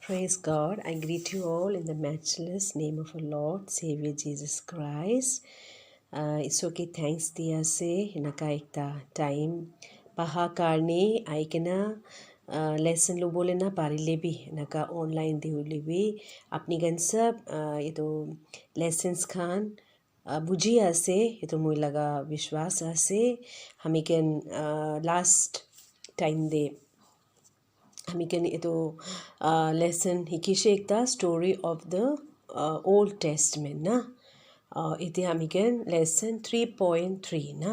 Praise God. I greet you all in the matchless name of our Lord, Savior Jesus Christ. It's okay. Thanks diya se hinaka ekta time paha karni aikena lesson lo bole na parile bi hinaka online deuli bi apni gan sab ito lessons khan buji ase ito moi laga vishwas ase hamiken last time de hamiken ito lesson hikishe ekta story of the Old Testament na ite hamiken lesson 3.3 na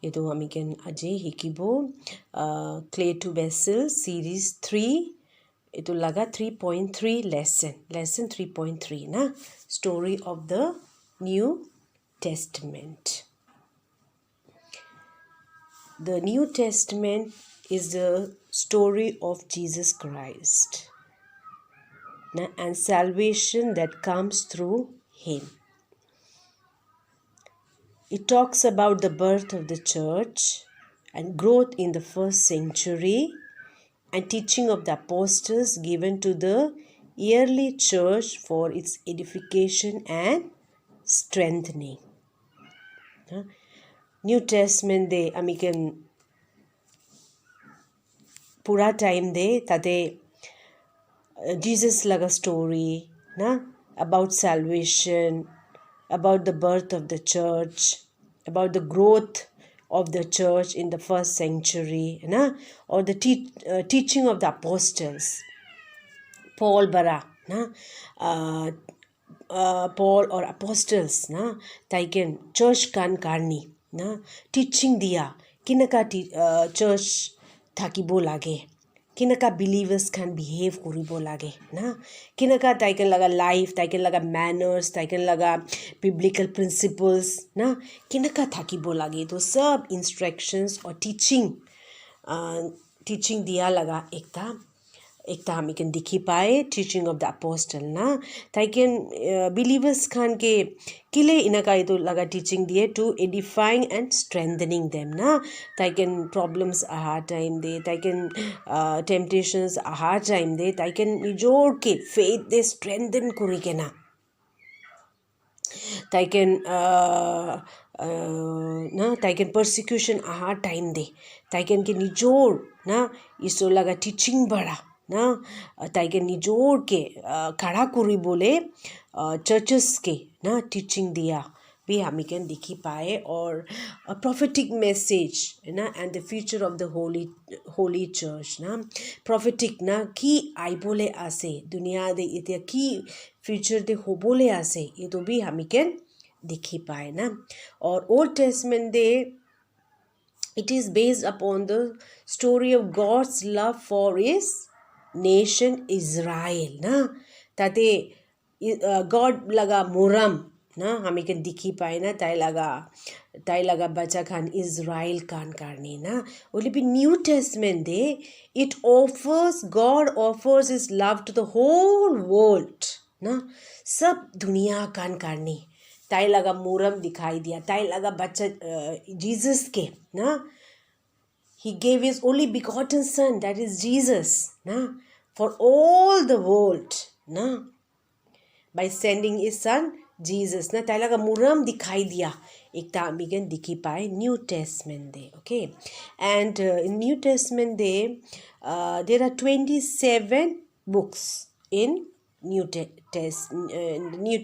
ito hamiken aje hikibo clay to vessel series 3 ito laga 3.3 lesson 3.3 na story of the New Testament. The New Testament is the story of Jesus Christ and salvation that comes through Him. It talks about the birth of the church and growth in the first century and teaching of the apostles given to the early church for its edification and strengthening. New Testament de amikan pura time de tate Jesus laga story na about salvation, about the birth of the church, about the growth of the church in the first century na or the teaching of the apostles Paul bara na Paul or apostles na taiken church kan karni na teaching dia kinaka church thakibo lage kinaka believers can behave koribo lage na kinaka taiken laga life taiken laga manners taiken laga biblical principles na kinaka thakibo lage to sab instructions or teaching dia laga ekta hamiken dikhi pae teaching of the apostle na taiken believers khan ke kile inaka ito laga teaching diye to edifying and strengthening them na taiken problems aha time de taiken temptations aha time de taiken nijor ke faith de strengthen kurikena taiken na taiken persecution aha time de taiken ke nijor na iso laga teaching bara na taiken nijor ke khara kuribole churches ke na teaching dia we hamiken dikhi pae or a prophetic message na and the future of the holy church na prophetic na ki aibole ase dunia de etia ki future de hobole ase eto bi hamiken dikhi pae na or Old Testament de it is based upon the story of God's love for his nation Israel na tate God laga muram na hamiken dikhi pae na tai laga bacha khan Israel kan karni na only be New Testament de God offers his love to the whole world na sab duniya kan karni tai laga muram dikhai diya tai laga bacha Jesus ke na he gave his only begotten son, that is Jesus, na, for all the world, na, by sending his son Jesus. Na talaga muram dikhai diya. Ekta hamiken dikhi pae New Testament de, okay? And in New Testament de, there are 27 books in New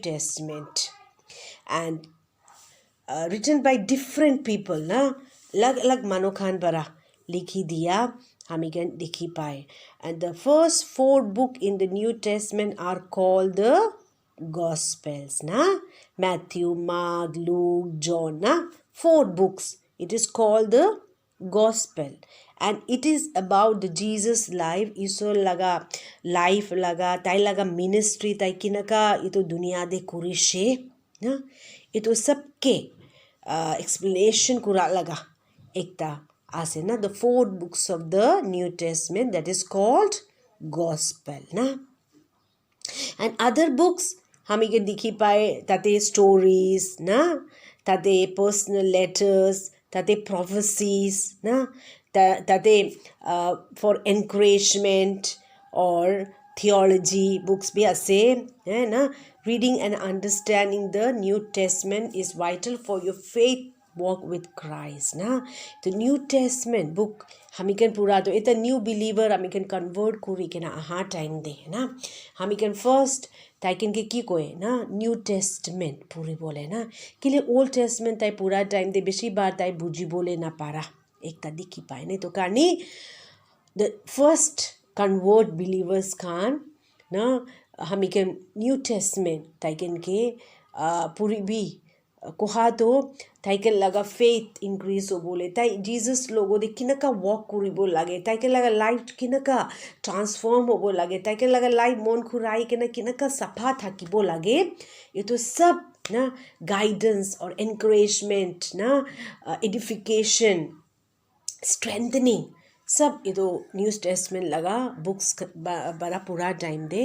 Testament, and written by different people, na, lag mano khan bara likhi diya hamigen dikhi pae. And the first 4 books in the New Testament are called the Gospels na Matthew, Mark, Luke, John na 4 books. It is called the Gospel and it is about the Jesus life iso laga life laga tai laga ministry tai kinaka ito dunia de kurishe na ito sabke explanation kura laga ekta ase na the 4 books of the New Testament that is called Gospel na and other books hamiken dikhi pae tate stories na tate personal letters tate prophecies na tate for encouragement or theology books भी असे है ना. Reading and understanding the New Testament is vital for your faith walk with Christ ना. The New Testament book हामी can पूरा तो इतना new believer हामी can convert करी के ना हाँ time दे ना. हामी can first ताई किन के की कोई ना New Testament पूरी बोले ना के लिए Old Testament ताई पूरा time दे बेशी बार ताई बुझी बोले ना पारा एक ता दिखी पाए नहीं तो कहानी the first convert believers can ना हामी के न्यू टेस्टमेंट ताइकन के पूरी भी कोहा तो ताइकन लगा फेथ इंक्रीज हो बोले ताई जीसस लोगों दे किन का वॉक करी बोल लगे ताइकन लगा लाइफ किन का ट्रांसफॉर्म हो बोल लगे ताइकन लगा लाइफ मन खुराई किन का सफा था कि बोल लगे ये तो सब ना गाइडेंस और एनकरेजमेंट ना एडिफिकेशन स्ट्रेंथनिंग सब ये तो न्यूज़ टेस्टमेंट लगा बुक्स बड़ा पूरा टाइम दे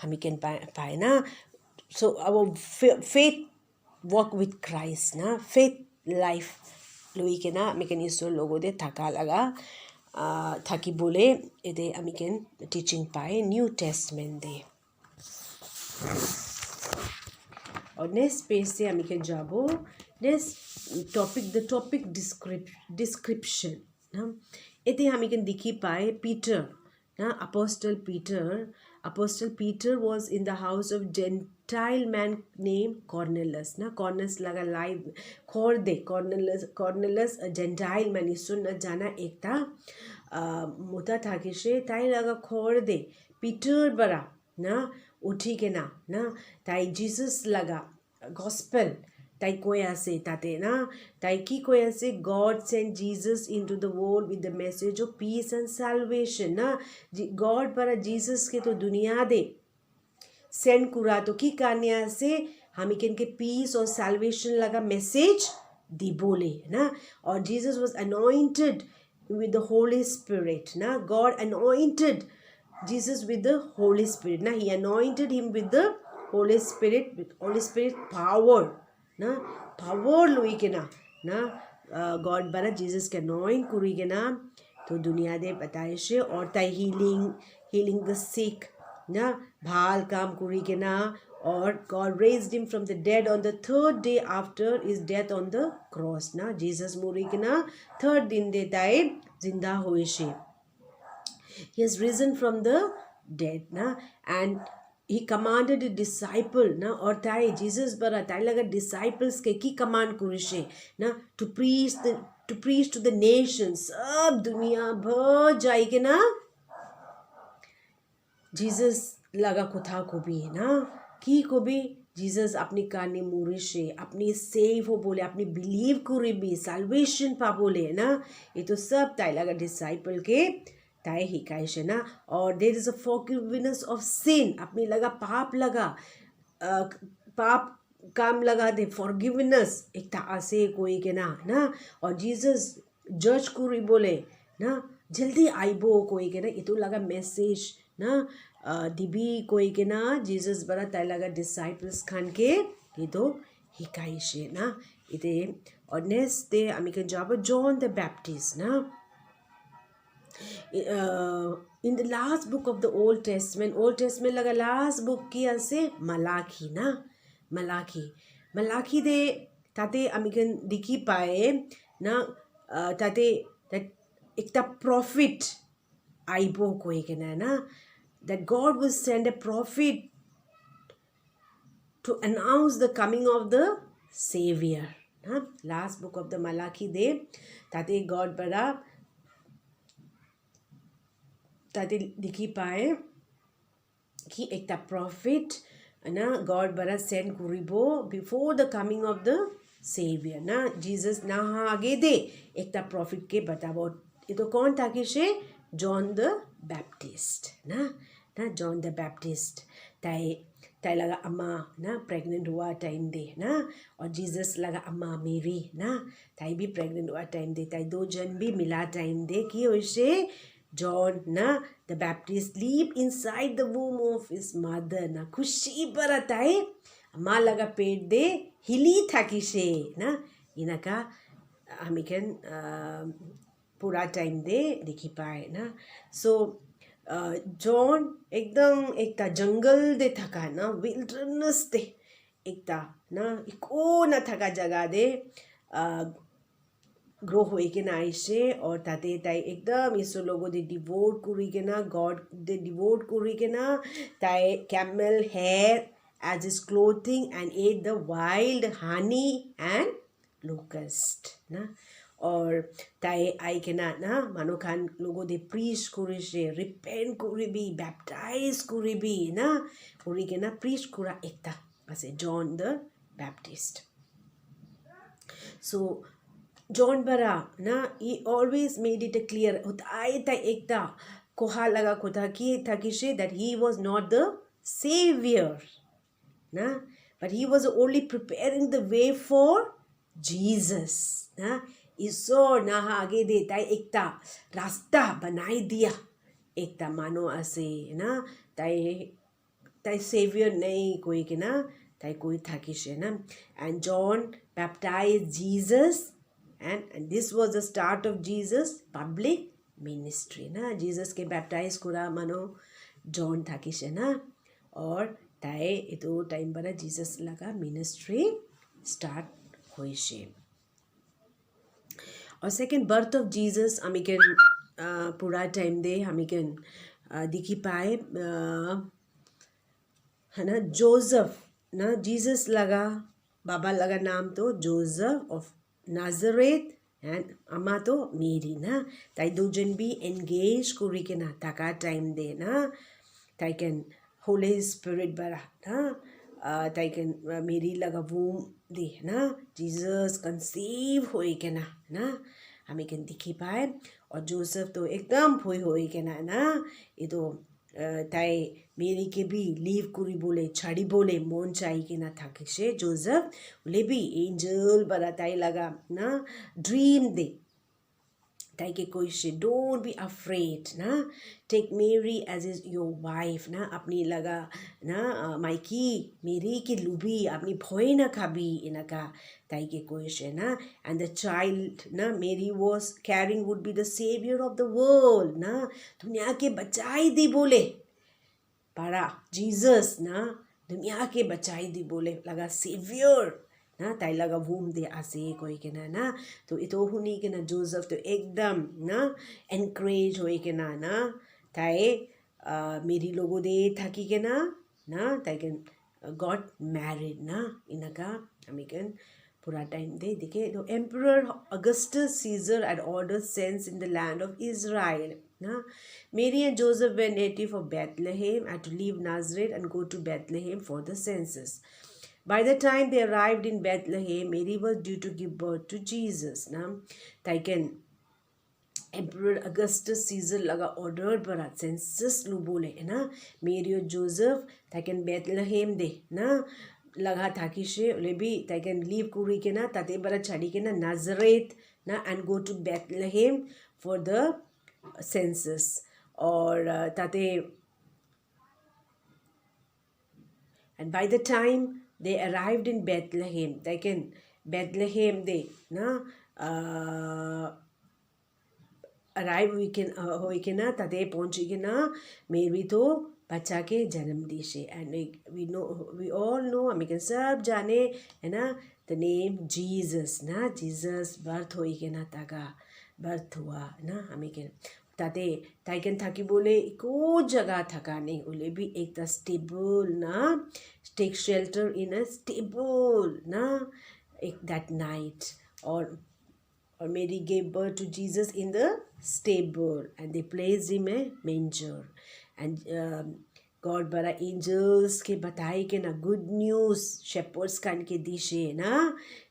हम कैन पाए ना. सो अब फेथ वॉक विथ क्राइस्ट ना फेथ लाइफ लुई के ना हम कैन इसो लोगों दे थका लगा थकी बोले ये हम कैन टीचिंग पाए न्यू टेस्टमेंट दे. और नेक्स्ट पेज से हम कैन जाबो next topic the topic description ना. इतने हम कैन दिखी पाए पीटर ना apostle Peter was in the house of Gentile man named Cornelius ना. Cornelius लगा लाइव खोर दे Cornelius a Gentile man सुन न जाना एक था मुता था कि शे ताई लगा खोर दे पीटर बरा ना उठी के ना ताई जीसस लगा gospel ताई कोई ऐसे ताते ना ताई की कोई ऐसे God sent Jesus into the world with the message of peace and salvation ना. God पर Jesus के तो दुनिया दे सेंड कुरा तो की कान्या से हम के पीस और salvation लगा मैसेज दी बोले ना. और Jesus was anointed with the Holy Spirit ना. God anointed Jesus with the Holy Spirit ना. He anointed him with the Holy Spirit power ना. पावर लुई के ना गॉड बरा जीसस के नॉइन कुरी के ना तो दुनिया दे बताए से और ताई हीलिंग द सिक ना भाल काम कुरी के ना. और God raised him from the dead on the third day after his death on the cross ना. जीसस मुरी के ना थर्ड दिन दे ताई जिंदा हुए से. He has risen from the dead ना. And he commanded a disciple ना और ताई जीसस बरा ताई लगा disciples के की कमांड कुरिशे ना to preach to the nations सब दुनिया भर जाए के ना जीसस लगा कुथा को भी ना की को भी जीसस अपनी कहानी मुरिशे अपनी सेव हो बोले अपनी बिलीव कुरी भी salvation पा बोले ना. ये तो सब ताई लगा disciple के ताई हिकाइशे ना. और there is a forgiveness of sin अपनी लगा पाप लगा पाप काम लगा दे फॉरगिवनेस एक ता आसे कोई के ना. और जीसस जज कुरी बोले ना जल्दी आइबो कोई के ना. ये तो लगा मैसेज ना दिबी कोई के ना जीसस बड़ा ताई लगा डिसाइपल्स खान के ये तो हिकाइशे ना इते. और नेक्स्ट डे हम के जाबो जॉन द बैप्टिस्ट ना. In the last book of the Old Testament लगा last book की ऐसे मलाकी ना. मलाकी दे ताते अमिकन दिखी पाए ना ताते एक ता prophet आइबो कोई के ना that God will send a prophet to announce the coming of the Savior ना. last book of the Malachi दे ताते God बड़ा ताते दिखी पाए कि एक ता प्रॉफिट ना गॉड बरा सेंड कुरिबो before the coming of the saviour ना. जीसस ना आगे दे एक ता प्रॉफिट के बताबो. ये तो कौन था कि से जॉन द बैप्टिस्ट ना जॉन द बैप्टिस्ट ताई लगा अम्मा ना प्रेग्नेंट हुआ टाइम दे ना. और जीसस लगा अम्मा मेरी ना ताई भी प्रेग्नेंट हुआ टाइम दे. ताई दो जन भी मिला टाइम दे कि वैसे John ना the Baptist leap inside the womb of his mother ना खुशी पर आता है अम्मा लगा पेट दे हिली था किसे ना. इनका हमें पूरा टाइम दे दिखी पाए ना. सो जॉन एकदम एकता जंगल दे थका ना विल्डरनेस दे एकता ना इको ना थका जगह दे ग्रो होइकेना आइसे और ताते ताई एकदम इसो लोगो दे डिवोट कुरिकेना गॉड दे डिवोट कुरिकेना ताई camel hair as his clothing and ate the wild honey and locust na or tai ai kena na manukan logo de preach kurise repent kuribi baptize kuribi na kurikena preach kura ekta as John the Baptist. So John bara na he always made it clear utai ta ekta koha laga kota ki takishe that he was not the savior na but he was only preparing the way for Jesus na ईश्वर ना आगे देता है एकता रास्ता बनाई दिया एकता मानो ऐसे ना ताई ताई सेवियर नहीं कोई के ना ताई कोई था किसे ना and John baptized Jesus and this was the start of Jesus public ministry ना Jesus के baptize करा मानो John था किसे ना और ताई इतो टाइम पर जीसस लगा मिनिस्ट्री स्टार्ट हुई शे और सेकेंड बर्थ ऑफ जीसस हमें कैन पूरा टाइम दे हमें कैन दिखी पाए है ना जोसेफ ना जीसस लगा बाबा लगा नाम तो जोसेफ ऑफ नाजरेथ एंड अम्मा तो मेरी ना ताई दो जन भी एंगेज कुरी के ना ताका टाइम दे ना ताई can Holy Spirit bara na taken मेरी लगा womb दे ना Jesus conceive होई के ना हमें कन दिखी पाए और जोसेफ तो एकदम होई के ना ये तो ताई मेरी के भी लीव कुरी बोले छड़ी बोले मोन चाहिए के ना था किसे जोसेफ ले भी एंजल बरा ताई लगा ना ड्रीम दे ताई के कोई से डोंट बी अफ्रेड ना टेक मेरी एज इज योर वाइफ ना अपनी लगा ना माइकी मेरी के लुबी अपनी भोय ना खाबी इनका ताई के कोई से ना एंड द चाइल्ड ना Mary was carrying would be the saviour of the world ना दुनिया के बचाई दी बोले पारा जीसस ना दुनिया के बचाई दी बोले लगा सेवियर ना ताई लगा वूम दे आसे कोई के ना तो इतो हुनी के ना जोसेफ तो एकदम ना एनकरेज होए के ना ताई मेरी लोगो दे थाकी के ना ताई के गॉट मैरिड ना इनका अमेरिकन पूरा टाइम दे देखे तो emperor Augustus Caesar had ordered census in the land of Israel na Mary and Joseph were native of Bethlehem had to leave Nazareth and go to Bethlehem for the census. By the time they arrived in Bethlehem, Mary was due to give birth to Jesus. Na taken Emperor Augustus Caesar laga order bara census lu bole na Mary और Joseph taken Bethlehem de na लगा था कि से ले भी taken leave कुरी के ना ताते बरा छड़ी के ना Nazareth ना and go to Bethlehem for the census और ताते and by the time they arrived in Bethlehem taken Bethlehem they na arrive we can na tade पहुंची के ना मेरी तो बच्चा के जन्म दी से and we all know हमें के सब जाने है ना the name Jesus ना Jesus birth होई के ना ताका birth हुआ ना हमें के ताते ताइकन था कि बोले को जगह थका नहीं बोले भी एक द स्टेबल ना take shelter in a stable ना एक दैट नाइट और Mary gave birth to Jesus in the stable and they placed him a manger and God bara angels के बताए के ना good news shepherds कान के दिशे ना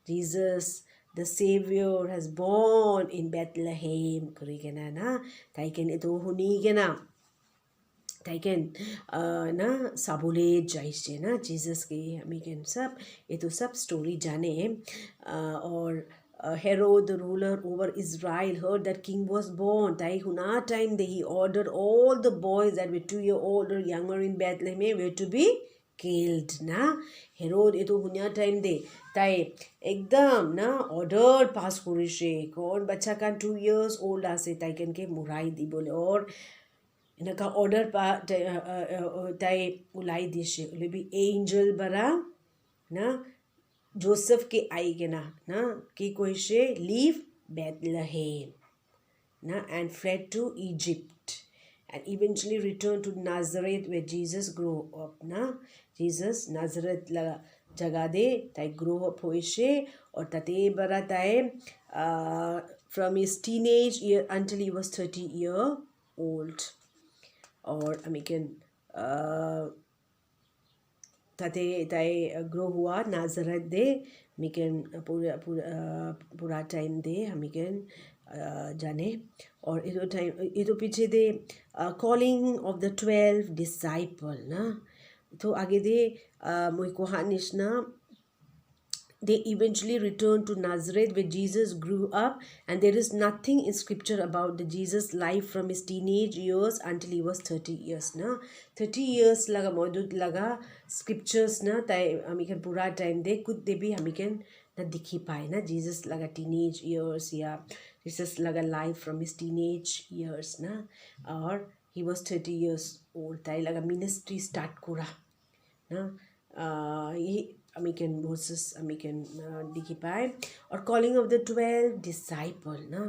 Jesus the savior has born in Bethlehem करी के ना ताइकन इतो हुनी के ना ताइकन ना साबुले जाइसे ना जीसस के हमें के सब ये तो सब स्टोरी जाने और Herod, the ruler over Israel, heard that king was born. Tai huna time they he ordered all the boys that were 2 years old or younger in Bethlehem were to be killed. Na Herod ito hunya time de tai एकदम ना order pass करिसे कौन बच्चा का 2 years old आसे ताइकन के मुराई दी बोले और naka order pa tai ulai dishe ulebi angel bara na Joseph ke aigena na ki koishe leave Bethlehem na and fled to Egypt and eventually returned to Nazareth where Jesus grew up na Jesus Nazareth la jaga de tai grow up hoishe or tate bara tai from his teenage year until he was 30-year old और American ताते ताए grow हुआ नाजरत दे American पूरा time दे American जाने और इधर time इधर पीछे दे कॉलिंग ऑफ द 12 डिसाइपल ना तो आगे दे मुझे को हानिशना they eventually returned to Nazareth where Jesus grew up, and there is nothing in scripture about the Jesus life from his teenage years until he was 30 years na 30 years laga maudud laga scriptures na tai hami kan pura time de could they be hami kan na dikhi pae na Jesus laga teenage years ya Jesus laga life from his teenage years na or he was 30 years old tai laga ministry start kura na American Moses American Dikipai or calling of the 12 disciple na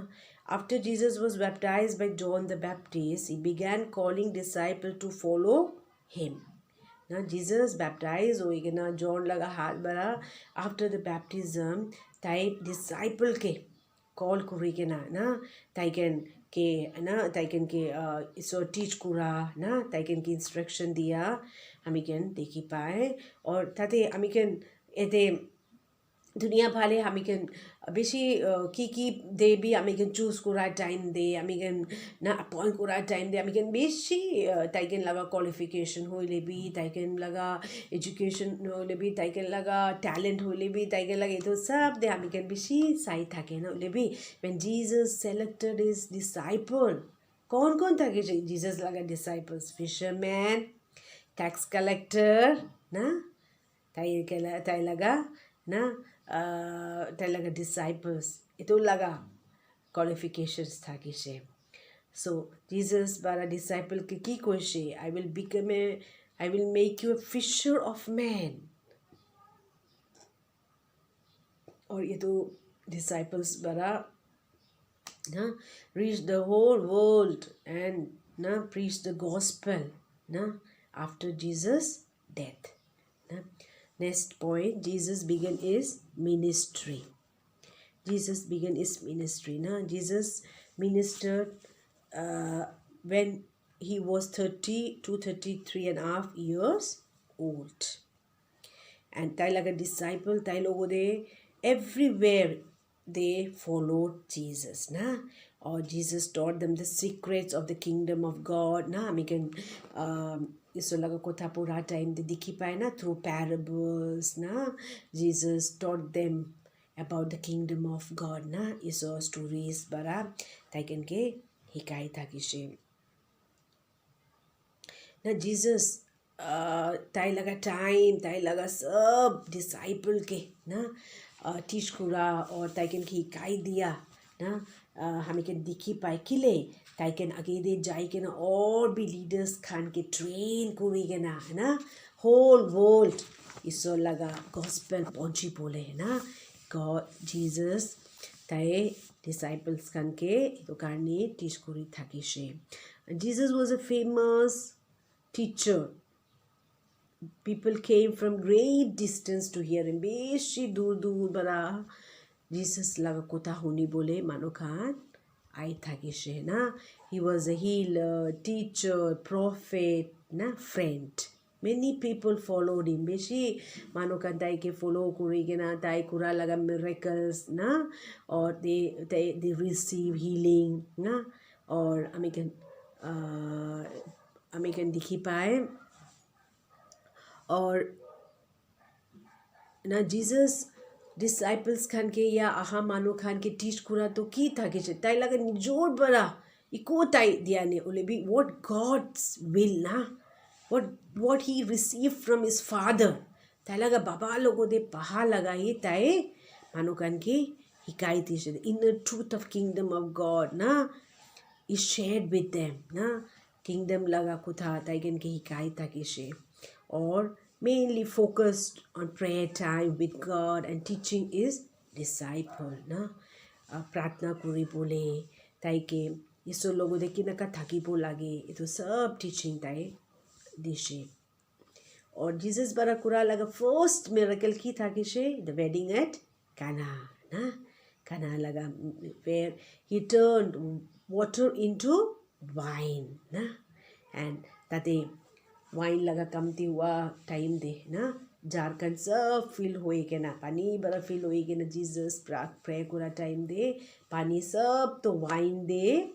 after Jesus was baptized by John the Baptist he began calling disciple to follow him na Jesus baptized hoigena John laga hat bara after the baptism tai disciple ke call kurigena na taiken के ना ताइकन के इसो teach करा ना ताइकन की instruction दिया हमें can देखी पाए और ताते हमें कैन एते दुनिया भाले हमें कैन बेसी की दे भी हमें कैन चूज करा टाइम दे हमें कैन ना अपॉइंट करा टाइम दे हमें कैन बेसी ताइकन लगा क्वालिफिकेशन होइले भी ताइकन लगा एजुकेशन होइले भी ताइकन लगा टैलेंट होइले भी ताइकन लगा ये तो सब दे हमें कैन बेसी सही था के ना होइले भी when Jesus selected his disciple कौन था कि जीसस लगा disciples fisherman tax collector ना ताई लगा ना ताई लगा disciples itu laga qualifications था कि से so Jesus bara disciple के की कोई से I will make you a fisher of men और ये तो disciples bara na reach the whole world and na preach the gospel na after Jesus death na next point Jesus began his ministry na Jesus ministered when he was 30 to 33 and a half years old and tai laga disciple tai logo de everywhere they followed Jesus na or Jesus taught them the secrets of the kingdom of God na hami can iso laga kotha pura time de dikhi pae na through parables na Jesus taught them about the kingdom of God na iso stories bara taiken ke hikai thakise na Jesus tai laga time tai laga sab disciple ke na teach करा और ताइकन की हिकाई दिया ना हमें के दिखी पाए किले ताइकन आगे दे जाए के ना और भी लीडर्स खान के ट्रेन करी के ना है ना होल वर्ल्ड इसो लगा गॉस्पेल पहुंची बोले है ना गॉड जीसस ताए डिसाइपल्स खान के तो कारणे टीच करी थाकी शे Jesus was a famous teacher people came from great distance to hear him beshi dur bara Jesus laga kotha huni bole mano khan ai thaki she na he was a healer teacher prophet na friend many people followed him beshi mano khan tai ke follow kuri gena tai kura laga miracles na or they receive healing na or american dikhi pae और ना Jesus disciples Khan के या आहा मानो खान के teach करा तो की था कि ताई लगा निजोर बड़ा इको ताई दिया ने उले भी व्हाट गॉड्स विल ना what he receive from his father ताई लगा बाबा लोगों दे पहा लगा ही ताई मानो खान की हिकाई थी in the truth of kingdom of God ना is shared with them na kingdom laga kutha taigen ke hikai takishe, or mainly focused on prayer time with God and teaching is disciple na pratna kuri bole taike iso logo de kinaka thakibo lage itu sab teaching tai dishe. Or Jesus bara kura laga first miracle ki thakishe the wedding at Cana na Cana laga where he turned water into wine na, and tate wine laga kamti हुआ time de na Jharkhand सब fill होए के ना पानी बड़ा fill होए के ना Jesus pray kura time de पानी सब तो wine de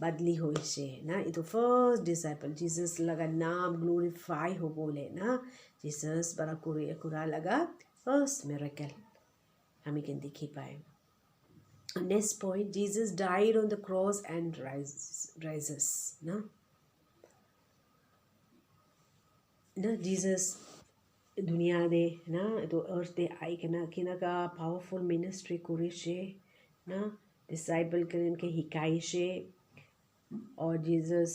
badli hoise na itu first disciple Jesus laga naam glorify ho bole na Jesus bara kura laga first miracle hami can dikhi paye. Next point, Jesus died on the cross and rises na Jesus दुनिया दे ना तो अर्थ दे आई के ना कि ना का powerful ministry कुरिशे ना disciple के हिकाइशे, और Jesus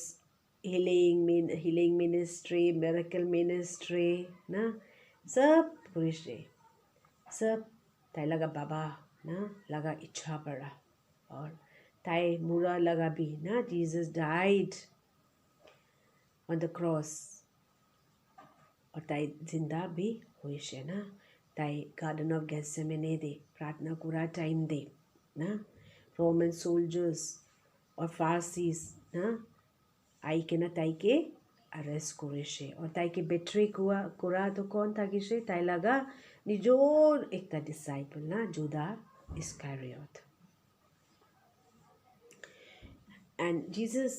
healing ministry miracle ministry ना सब कुरिशे सब ताई लगा बाबा ना लगा इच्छा पड़ा, और ताई मुरा लगा भी ना Jesus died on the cross, और ताई जिंदा भी हुई है ना ताई गार्डन ऑफ गेथसेमनी दे प्रार्थना करा टाइम दे ना रोमन सोल्जर्स और फारसीस ना आई के ना ताई के अरेस्ट करे, और ताई के बेट्रे करा तो कौन था कि ताई लगा निजोर एक ता डिसाइपल ना जुदा इस्करियोट, एंड जीसस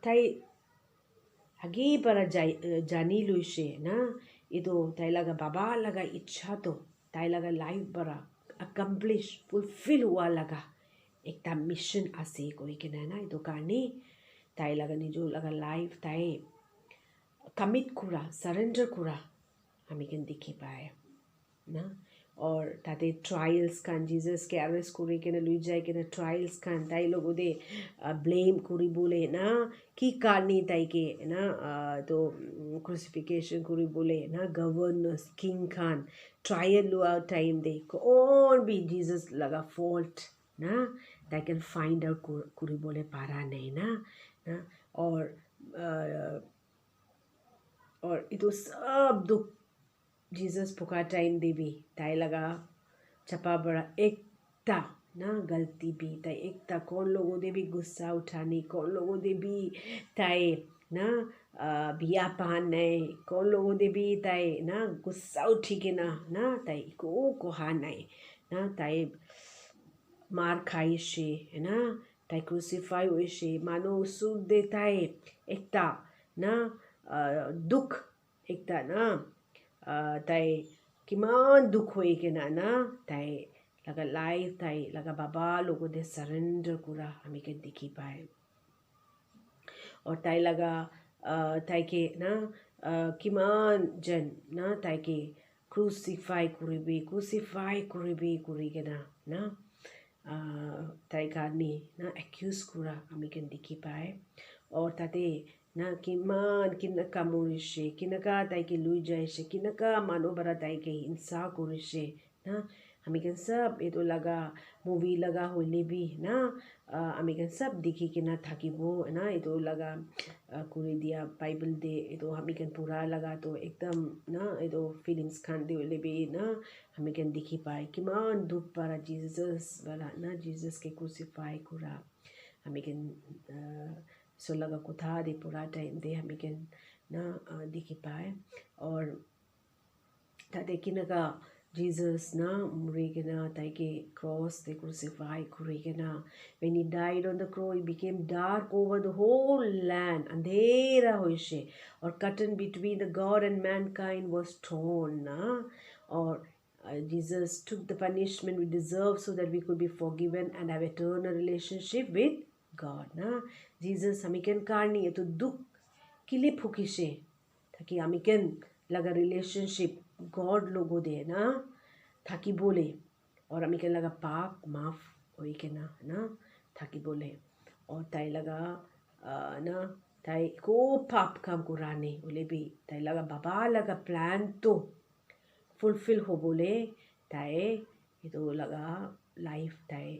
ताई आगे पर जानी लुइशे ना इतो ताई लगा बाबा लगा इच्छा तो ताई लगा लाइफ बड़ा अकम्प्लिश फुलफिल हुआ लगा एक ता मिशन आसे कोई के ना इतो कारणी ताई लगा निजो लगा लाइफ ताई कमिट कुरा सरेंडर कुरा हमें कन दिखी पाए ना, और ताते ट्रायल्स कान जीसस के अरेस्ट कुरी के ना लुई जाए के ना ट्रायल्स कान ताई लोगों दे ब्लेम कुरी बोले ना की कारणी ताई के ना तो क्रूसिफिकेशन कुरी बोले ना गवर्नर्स किंग खान ट्रायल लुआ टाइम दे कौन भी जीसस लगा फॉल्ट ना ताई कैन फाइंड आउट कुरी बोले पारा नहीं ना और इतो सब दुख जीसस पुका टाइम दे भी ताई लगा छपा बड़ा एकता ना गलती भी ताई एकता कौन लोगों दे भी गुस्सा उठाने कौन लोगों दे भी ताई ना बिया पहन नहीं कौन लोगों दे भी ताई ना गुस्सा उठी के ना ताई को हा नहीं ना ताई मार खाई शे है ना ताई क्रूसिफाई हुई शे मानो सुर दे ताई एकता ना दुख एकता ना ताई किमान दुख होई के ना ताई लगा लाइफ ताई लगा बाबा लोगों दे सरेंडर कुरा हमें के दिखी पाए, और ताई लगा ताई के ना किमान जन ना ताई के क्रूसिफाई कुरी के ना ताई कारणी ना एक्यूज कुरा हमें के दिखी पाए, और ताते ना किमान किनका मोरिशे किनका ताई के लुई जाइशे किनका मानो बरा ताई के हिंसा कुरिशे ना हमें के सब ये तो लगा मूवी लगा होले भी ना हमें के सब दिखी के ना थाकी वो ना ये तो लगा कुरी दिया बाइबल दे ये तो हमें के पूरा लगा तो एकदम ना ये तो फिल्म्स खान दे होले भी ना हमें के दिखी पाए किमान दुख पारा जीसस वाला ना जीसस के क्रूसिफाई कुरा हमें के सो लगा कुथा दे पूरा टाइम दे हमें के ना दिखी पाए, और ताते किनका Jesus na murigena taike cross they crucify kurigena when he died on the cross it became dark over the whole land andhera hoishe or curtain between the God and mankind was torn na, or Jesus took the punishment we deserve so that we could be forgiven and have eternal relationship with God na Jesus hamiken karni to duk kile phukishe ताकि हमिकन लगा relationship God लोगो दे ना ताकि बोले, और हमिकन लगा पाप माफ होई के ना ताकि बोले, और ताई लगा ना ताई को पाप काम कुराने बोले भी ताई लगा बाबा लगा प्लान तो फुलफिल हो बोले ताई ये तो लगा लाइफ ताई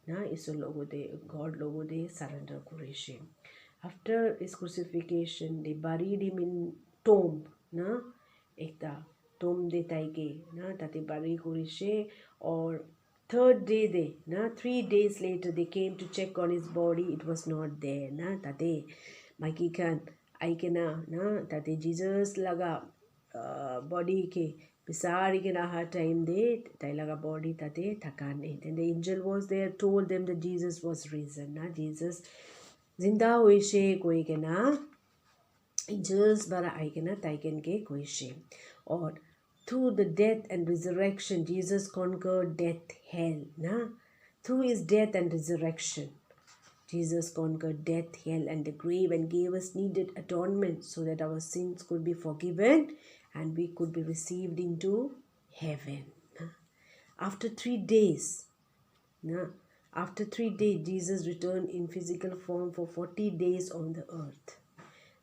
ना इस लोगों दे गॉड लोगों दे surrender कुरेशे after his crucifixion they buried him in tomb ना एकता tomb दे ताई के ना ताते बारी कुरेशे और third day they na 3 days later they came to check on his body. It was not there na tate Mikey can I can na tate Jesus laga body ke pisari ke na ha time de tai laga body tate thakane. Then the angel was there, told them that Jesus was risen na Jesus zinda hoishe koi ke na angels bara I ke na tai ken ke koi she or through the death and resurrection, Jesus conquered death, hell. Na? Through his death and resurrection, Jesus conquered death, hell, and the grave and gave us needed atonement so that our sins could be forgiven and we could be received into heaven. Na? After 3 days, na? After 3 days, Jesus returned in physical form for 40 days on the earth.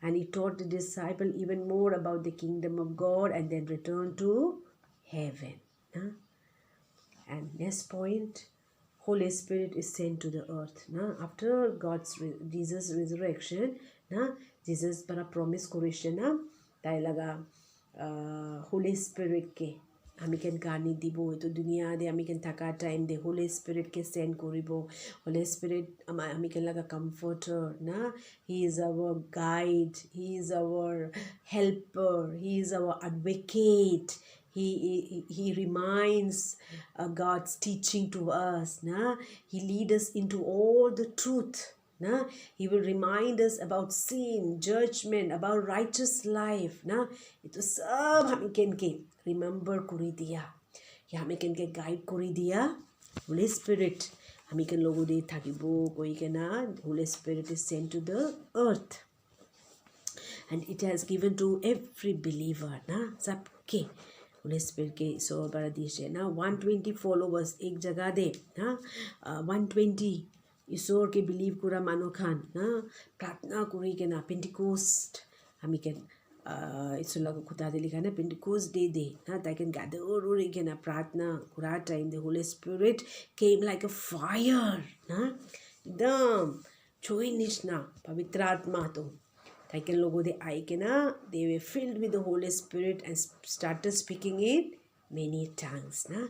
And he taught the disciple even more about the kingdom of God and then returned to heaven. Huh? And next point, Holy Spirit is sent to the earth. Nah? After Jesus' resurrection, nah? Jesus para promise kurishe na tayo laga Holy Spirit ke amiken kani dibo to dunia de amiken taka time de Holy Spirit ke send koribo. Holy Spirit amiken laga comforter na he is our guide, he is our helper, he is our advocate. He reminds God's teaching to us. Na? He leads us into all the truth. Na? He will remind us about sin, judgment, about righteous life. Na? Ito sab hami ken ke remember kuri diya. Ya hami ken ke guide kuri diya. Holy Spirit hami ken logo de thakibo koi ke na Holy Spirit is sent to the earth. And it has given to every believer. Na? Sab ke Holy Spirit के ईश्वर बड़ा दिश है ना 120 followers एक जगह दे ना 120 ईश्वर के believe कुरा मानो खान ना प्रार्थना करी के ना पेंटिकोस्ट हमी के ईश्वर लगो खुदा दे लिखा ना पेंटिकोस्ट दे ना ताकि gather ओरी के ना प्रार्थना कुरा time the Holy Spirit came like a fire ना एकदम छोई निशना पवित्र आत्मा तो ताकि लोगों दे आई के ना they were filled with the Holy Spirit and started speaking in many tongues ना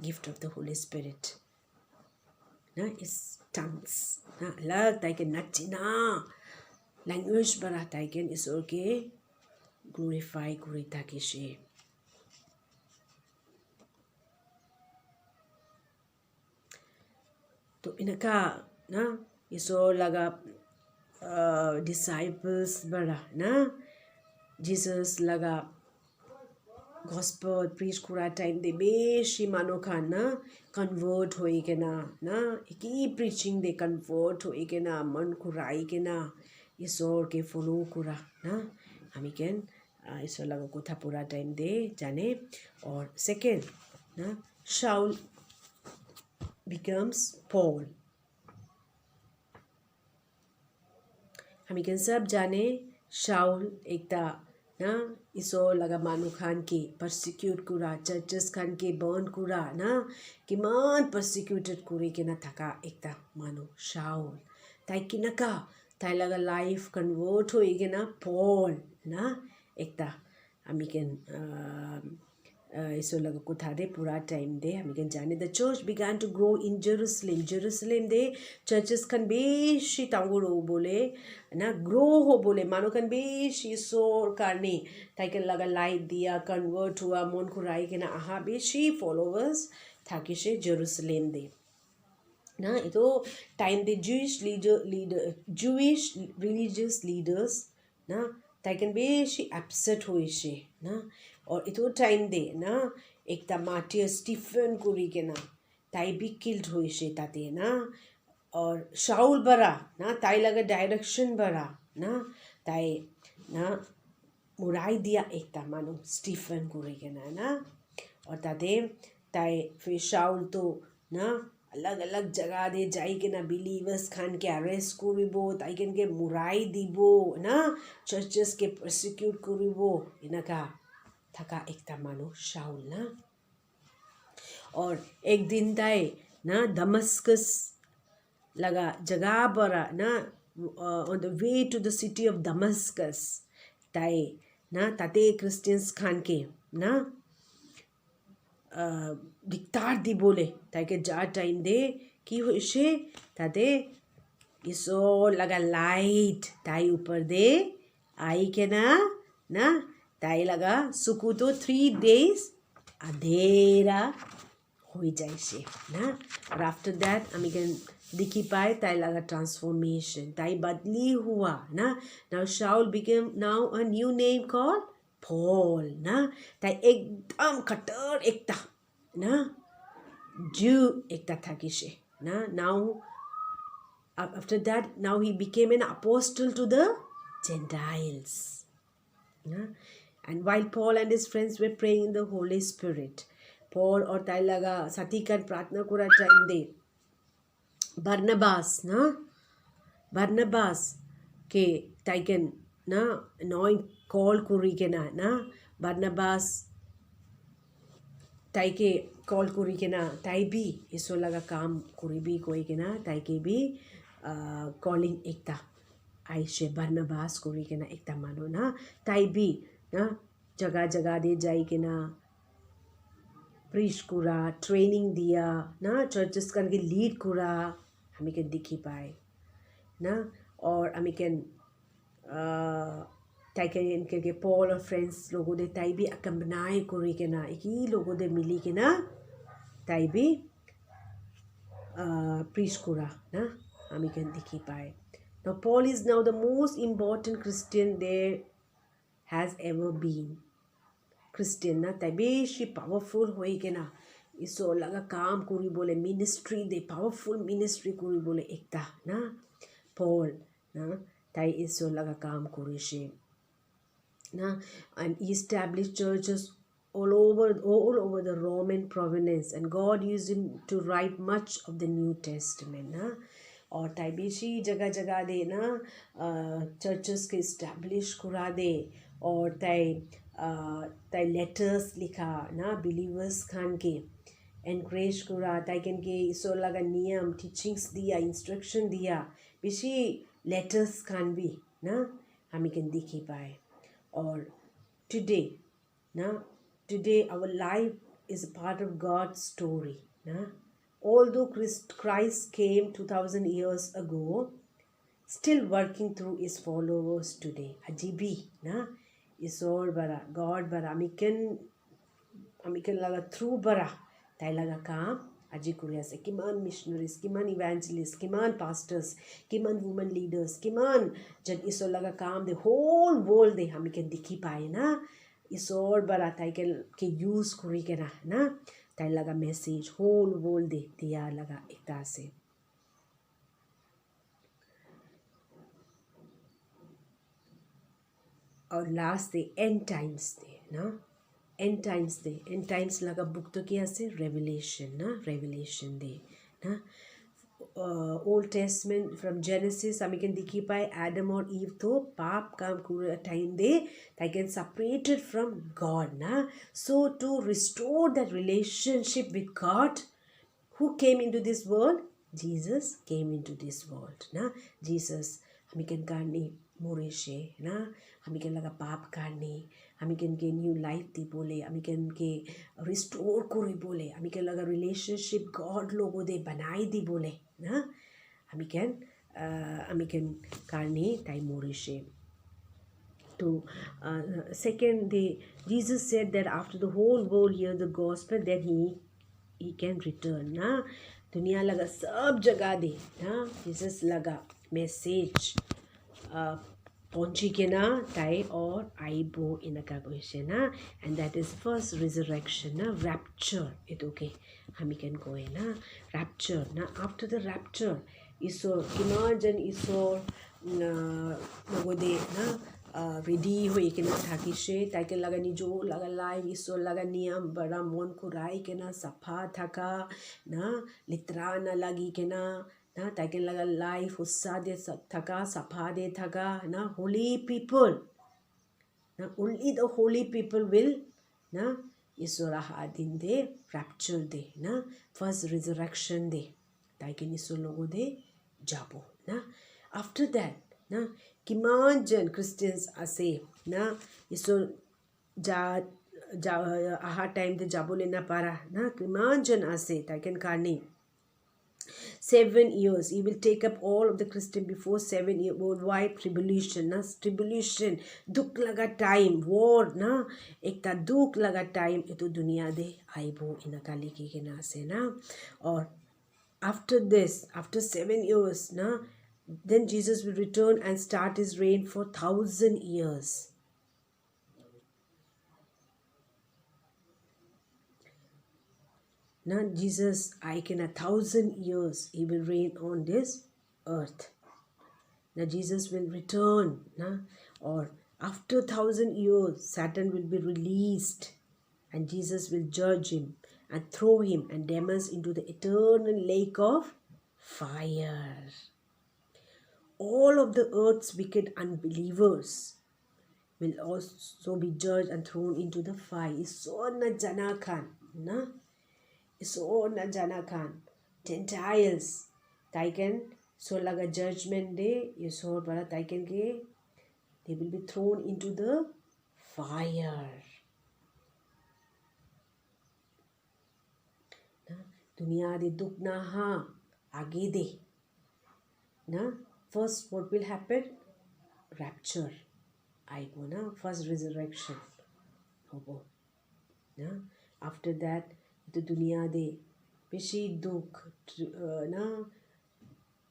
gift of the Holy Spirit ना is tongues ना अलग ताकि नचना language बड़ा ताकि ईश्वर के glorify करी ताकि शे तो इनका ना ईश्वर लगा disciples bara na Jesus laga gospel preach kura time de beshi mano khan na convert hoi ke na eki preaching de convert hoi ke na man kurai ke na isor ke follow kura na hami ken isor laga kotha pura time de jane or second na Shaul becomes Paul हमी के सब जाने शाउल एकता ना इसो लगा मानु खान के persecute कुरा churches Khan के बर्न कुरा ना कि मान परसिक्यूटेड कुरे के ना थका एकता मानु शाउल ताई कि नका ताई लगा लाइफ कन्वर्ट होएगे ना पॉल ना एकता हमी के इसो लगा कुथा दे पूरा टाइम दे हमी के जाने the church began to grow in Jerusalem they churches Khan बेशी तांगुरो बोले ना ग्रो हो बोले मानो खान बेशी सोर करने ताकि लगा लाइट दिया कन्वर्ट हुआ मन खुराई के ना आहा बेशी फॉलोवर्स थाकी से जेरूसलेम दे ना इतो टाइम दे Jewish religious leaders ना ताकि बेशी अपसेट हुई से ना और इतो टाइम दे ना एक ता मार्टियर स्टीफन कुरी के ना ताई भी किल्ड हुई से ताते ना और शाउल बरा ना ताई लगा डायरेक्शन बरा ना ताई ना मुराई दिया एक ता मानो स्टीफन कुरी के ना और ताते ताई फिर शाउल तो ना अलग अलग जगह दे जाई के ना बिलीवर्स खान के अरेस्ट करिबो ताइकेन के मुराई दिबो ना चर्चेस के प्रोसिक्यूट करिबो इनका थका एकता मानो शाउल ना और एक दिन ताई ना दमस्कस लगा जगह पर ना on the way to the city of Damascus ताई ना ताते क्रिस्टियंस खान के ना दिक्तार दी बोले ताकि जा टाइम दे की होइसे ताते इसो लगा लाइट ताई ऊपर दे आई के ना ताई लगा सुकू तो 3 days अधेरा हो जाइसे ना और आफ्टर दैट अमिगन दिखी पाए ताई लगा ट्रांसफॉर्मेशन ताई बदली हुआ ना now Saul became now a new name called Paul ना ताई एकदम कट्टर एकता ना Jew एकता था किसे ना now after that now he became an apostle to the Gentiles ना and while Paul and his friends were praying in the Holy Spirit Paul और ताई लगा साथी कर प्रार्थना करा टाइम दे Barnabas के ताइकन ना anoint call करी के ना Barnabas ताई के कॉल करी के ना ताई भी इसो लगा काम करी भी कोई के ना ताई के भी कॉलिंग एकता आइशे Barnabas करी के ना एकता मानो ना ताई भी ना जगह जगह दे जाई के ना प्रीच करा ट्रेनिंग दिया ना चर्चेस करके लीड करा हमें के दिखी पाए ना और हमें के ताई के इनके पॉल और फ्रेंड्स लोगों दे ताई भी अकम्बनाई करी के ना एक ही लोगों दे मिली के ना ताई भी प्रीच करा ना हमें के दिखी पाए Now Paul is now the most important Christian there has ever been. Christian ना ताई बेशी पावरफुल होई के ना इसो लगा काम करी बोले मिनिस्ट्री दे पावरफुल मिनिस्ट्री करी बोले एकता ना पॉल ना ताई इसो लगा काम करी शे ना and he established churches all over the Roman province and God used him to write much of the New Testament ना और ताई बेशी जगह जगह दे ना चर्चेस के इस्टेब्लिश करा दे और ताई लेटर्स लिखा ना बिलीवर्स खान के एनकरेज करा ताई के इसो लगा नियम टीचिंग्स दिया इंस्ट्रक्शन दिया बेशी लेटर्स खान भी ना हमें के दिखी पाए और today our life is a part of God's story ना although Christ came 2000 years ago still working through his followers today ajibi ना इसोर बरा गॉड बरा अमिकन लगा थ्रू बरा ताई लगा काम अजी कुरिया से किमान मिशनरीज किमान इवेंजलिस्ट किमान पास्टर्स किमान वुमेन लीडर्स किमान जन इसोर लगा काम दे होल वर्ल्ड दे अमिकन दिखी पाए ना इसोर बरा ताई के यूज करी के ना ताई लगा मैसेज होल वर्ल्ड दे दिया लगा एकता से और last they and times they ना एंड टाइम्स लगा बुक तो क्या से रेवलेशन दे ना ओल्ड टेस्टमेंट फ्रॉम जेनेसिस हमें कैन दिखी पाए एडम और ईव तो पाप काम पूरा time they they can separated from God ना so to restore that relationship with God who came into this world Jesus came into this world ना Jesus हमें कैन करनी मोरेशे ना हमें कैन लगा पाप करनी हमें कैन के न्यू लाइफ दी बोले हमें कैन के रिस्टोर करी बोले हमें कैन लगा रिलेशनशिप गॉड लोगों दे बनाई दी बोले ना हमें कैन करनी ताई मोरेशे to second Jesus said that after the whole world hear the gospel then he can return ना दुनिया लगा सब जगह दे ना जीसस लगा मैसेज पहुंची के ना ताई और आई बो इनका गोइसे ना and that is first resurrection ना rapture it okay हमी can go ना rapture ना after the rapture इसो किमान जन इसो लोगों दे ना ready hoi kena thakishe taike laga nijo laga life isor laga niyam bara mon kurai kena sapha thaka na litra na lagi kena na taike laga life ussa de thaka sapha de thaka na holy people na only the holy people will na isor aha din de rapture de na first resurrection de taike nisor logo de jabo na after that na kiman jan Christians ase na iso ja aha time de jabole na para na kiman jan ase taken karni 7 years he will take up all of the Christian before 7 year worldwide tribulation na tribulation duk laga time war na ekta duk laga time etu dunia de aibo inakali ki na ase na or after this after 7 years na then Jesus will return and start his reign for 1,000 years. Now Jesus, I can 1,000 years he will reign on this earth. Now Jesus will return, or after 1,000 years, Satan will be released, and Jesus will judge him and throw him and demons into the eternal lake of fire. All of the earth's wicked unbelievers will also be judged and thrown into the fire. Isona janakan, na? Isona janakan. Gentiles, taken so laga judgment day, isor bara taken ke, they will be thrown into the fire. Dunia de dukna ha age de, na? First, what will happen? Rapture. I go na first resurrection. Hobo. Na after that, the dunia de beshi duk na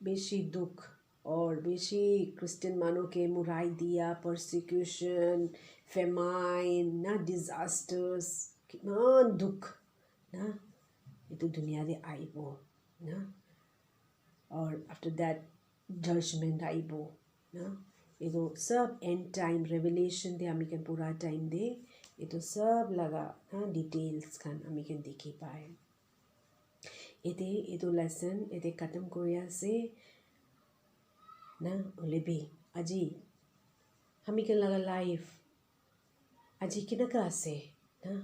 beshi duk or beshi Christian mano ke murai diya persecution, famine, na disasters, kiman duk na itu dunia de aibo na or after that judgment aibo na ito sab end time revelation de hami kan pura time de ito sab laga na details kan hami kan dekhi pae ito lesson ite khatam koria se na olebi aji hami kan laga life aji kinaka ase na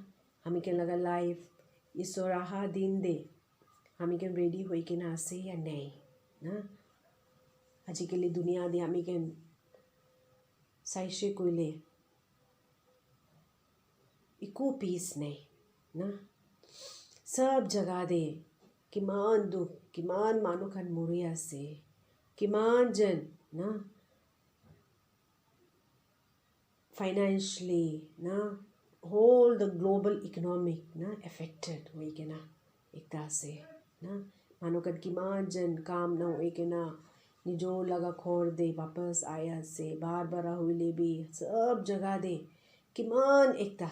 hami kan laga life isoraha din de hami kan ready hoi kena ase ya nahi na aji ke liye dunia de hami kan saishe koile iko peace nahi na sab jagah de kiman duk kiman manu kan muri ase kiman jan na financially na whole the global economic na affected hoi kena ekta ase na manu kan kiman jan kam na hoi kena nijo laga khor de wapas aya se bar bara hoile bi sab jagah de kiman ekta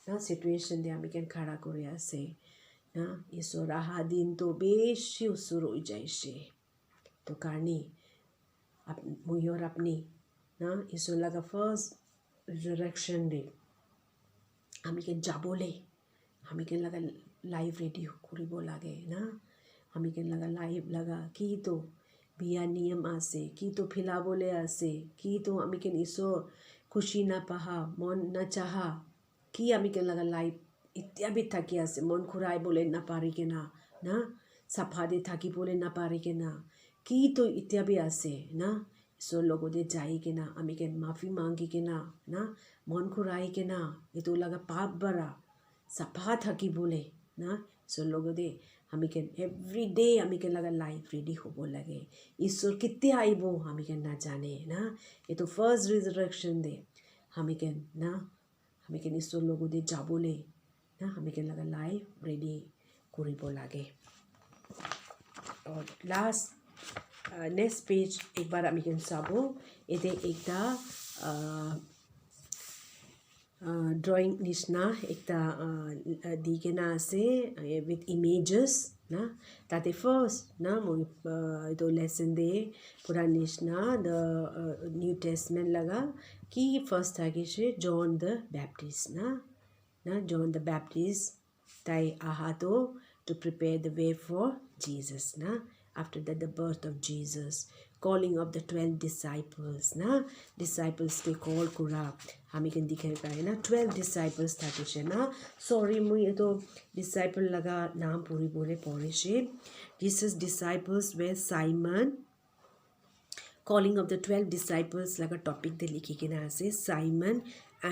na situation de ami kan khara kori ase na isor aha din to beshi usur hoi jaise to karni muyor apni na isor laga first resurrection day ami kan jabole ami kan laga live ready koribo lage na ami kan laga live laga ki to biya niyam ase ki to philabole ase ki to ami kan isor khushi na paha mon na chaha ki ami kan laga live ityabi thaki ase mon khurai bole na pari kena na saphade thaki bole na pari kena ki to ityabi ase na isor logo de jai kena ami kan mafi mangi kena na mon khurai kena itu laga pap bara sapha thaki bole na isor logo de আমি কেন every day আমি কেন লাগা life ready হব লাগে ঈশ্বর কেতিয়া আইব আমি কেন না জানে না এতো ফার্স্ট রিজারেকশন দে আমি কেন না আমি কেন ঈশ্বর লগো দে যাবলে না আমি কেন লাগা লাইফ রেডি করিব লাগে और लास्ट नेक्स्ट पेज एक बार আমি কেন চাবো এতে একটা drawing nishna ekta di kena ase with images na tate first na mo ito lesson de puranis na the New Testament laga ki first thagi she John the Baptist na John the Baptist tai ahato to prepare the way for Jesus na after that the birth of Jesus calling of the 12 disciples na disciples ke call kura हामी can दिखाई पाए ना 12 disciples থাকে সে না sorry মুই এতো disciple লাগা নাম পুরি বলে পড়ে সে Jesus disciples were Simon calling of the 12 disciples laga topic de likhi kena ase Simon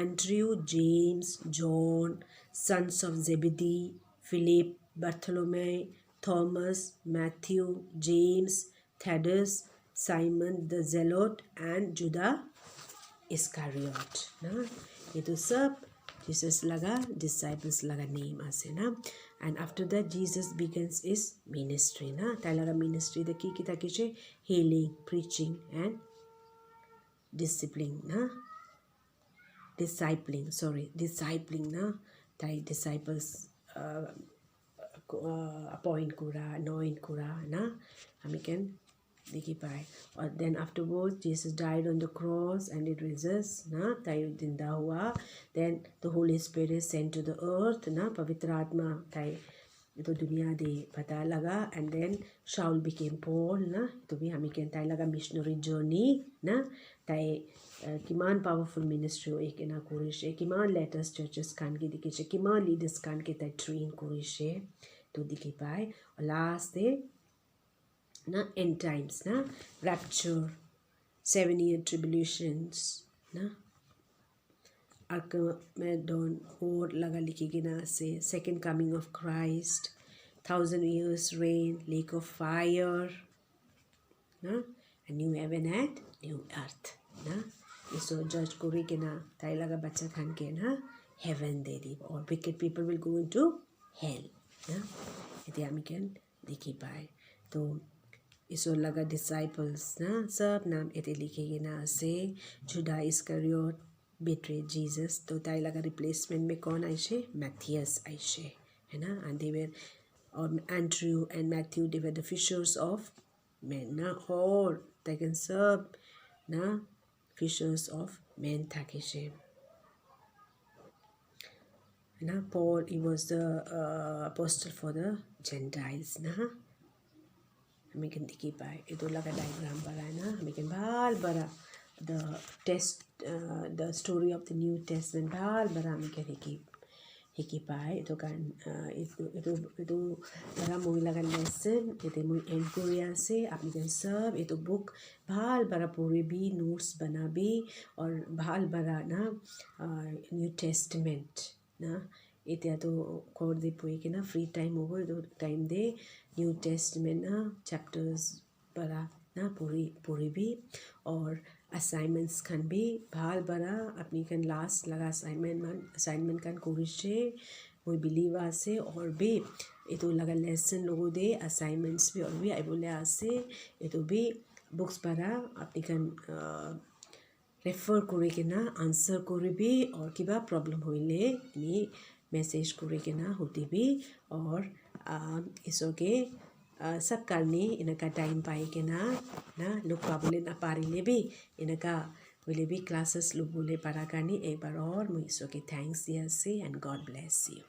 Andrew James John sons of Zebedee Philip Bartholomew Thomas Matthew James Thaddeus Simon the Zealot and Judah Iscariot na itu sab Jesus laga disciples laga name ase na and after that Jesus begins his ministry na tai laga ministry the ki kita kiche healing preaching and discipling na tai disciples appoint kura anoint kura na हामी can देखी पाए और then afterwards Jesus died on the cross and it rises ना ताई जिंदा हुआ then the Holy Spirit is sent to the earth ना पवित्र आत्मा ताई तो दुनिया दे पता लगा and then Shaul became Paul ना तो भी हमें कहता है लगा missionary journey ना ताई किमान powerful ministry हो एक ना कोरिशे किमान letters churches कान की दिखे चे किमान leaders कान के ताई train कोरिशे तो दिखे पाए और last day na end times na rapture 7-year tribulations na Armageddon और लगा लिखी ना से second coming of Christ 1,000 years reign lake of fire na a new heaven and new earth na इसो जज कोरी के ना ताई लगा बच्चा खान के ना heaven दे दी और wicked people will go into hell ना इतने हम क्या देखी पाए तो इसो लगा disciples ना सब नाम इतने लिखेंगे ना से जुदा इस्करियोट betray Jesus तो ताई लगा replacement में कौन आइशे Matthias आइशे है ना and they were Andrew and Matthew they were the fishers of men ना और ताई can serve ना fishers of men था किसे ना Paul he was the apostle for the Gentiles ना हमें can दिखी पाए इधर लगा diagram बना है ना हमें can बाल बड़ा the story of the New Testament बाल बड़ा हमें can हिकी पाए इधर kan इधर लगा मूवी लगा lesson इधर मूवी end कोरिया से आपने can serve इधर book बाल बड़ा पूरे भी notes बना भी और बाल बड़ा ना New Testament ना इतना तो कोड दे पोई के ना फ्री टाइम होगा तो टाइम दे न्यू टेस्टमेंट ना चैप्टर्स बड़ा ना पूरी भी और असाइनमेंट्स खान भी भाल बड़ा अपनी खान लास्ट लगा असाइनमेंट खान कोरिशे वो बिलीव आसे और भी ये तो लगा लेसन लोगों दे असाइनमेंट्स भी और भी आई बोले आसे ये तो भी बुक्स पढ़ा अपनी खान रेफर करे के ना आंसर करे भी और किबा प्रॉब्लम होइले यानी मैसेज करे के ना होती भी और इसो के सब करने इनका टाइम पाए के ना लोग पाबले ना पारिले भी इनका बोले भी क्लासेस लोग बोले पढ़ा करनी एक बार और मुझे इसो के थैंक्स दिया से एंड गॉड ब्लेस यू